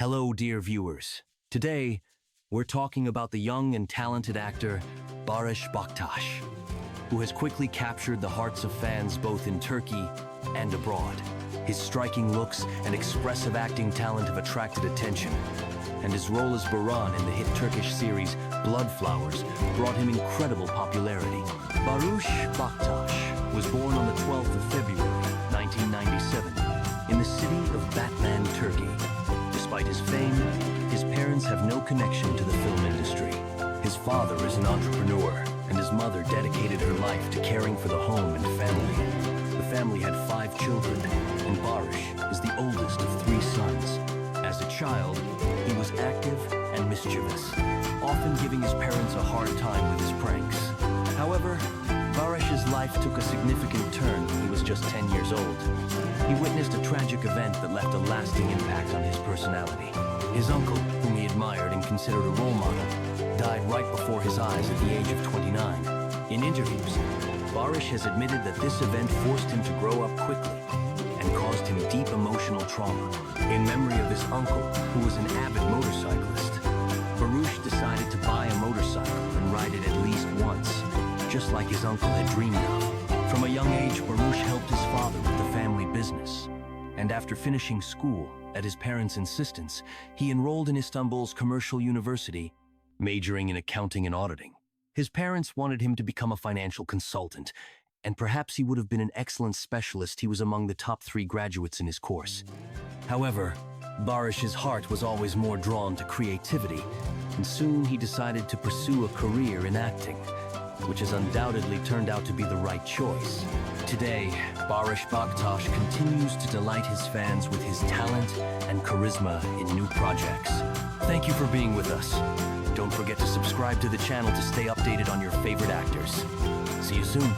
Hello, dear viewers. Today, we're talking about the young and talented actor Barıs Baktas, who has quickly captured the hearts of fans both in Turkey and abroad. His striking looks and expressive acting talent have attracted attention, and his role as Baran in the hit Turkish series Bloodflowers brought him incredible popularity. Barıs Baktas was born on the 12th of February, 1997, in the city of Batman, Turkey. Despite his fame, his parents have no connection to the film industry. His father is an entrepreneur, and his mother dedicated her life to caring for the home and family. The family had 5 children, and Barıs is the oldest of 3 sons. As a child, he was active and mischievous, often giving his parents a hard time with his pranks. However, Barış's life took a significant turn when he was just 10 years old. He witnessed a tragic event that left a lasting impact on his personality. His uncle, whom he admired and considered a role model, died right before his eyes at the age of 29. In interviews, Barıs has admitted that this event forced him to grow up quickly and caused him deep emotional trauma. In memory of his uncle, who was an avid motorcyclist, Barıs decided to buy a motorcycle and ride it at least once, just like his uncle had dreamed of. From a young age, Barıs helped his father with the family business, and after finishing school, at his parents' insistence, he enrolled in Istanbul's commercial university, majoring in accounting and auditing. His parents wanted him to become a financial consultant, and perhaps he would have been an excellent specialist. He was among the top 3 graduates in his course. However, Barış's heart was always more drawn to creativity, and soon he decided to pursue a career in acting, which has undoubtedly turned out to be the right choice. Today, Barıs Baktas continues to delight his fans with his talent and charisma in new projects. Thank you for being with us. Don't forget to subscribe to the channel to stay updated on your favorite actors. See you soon.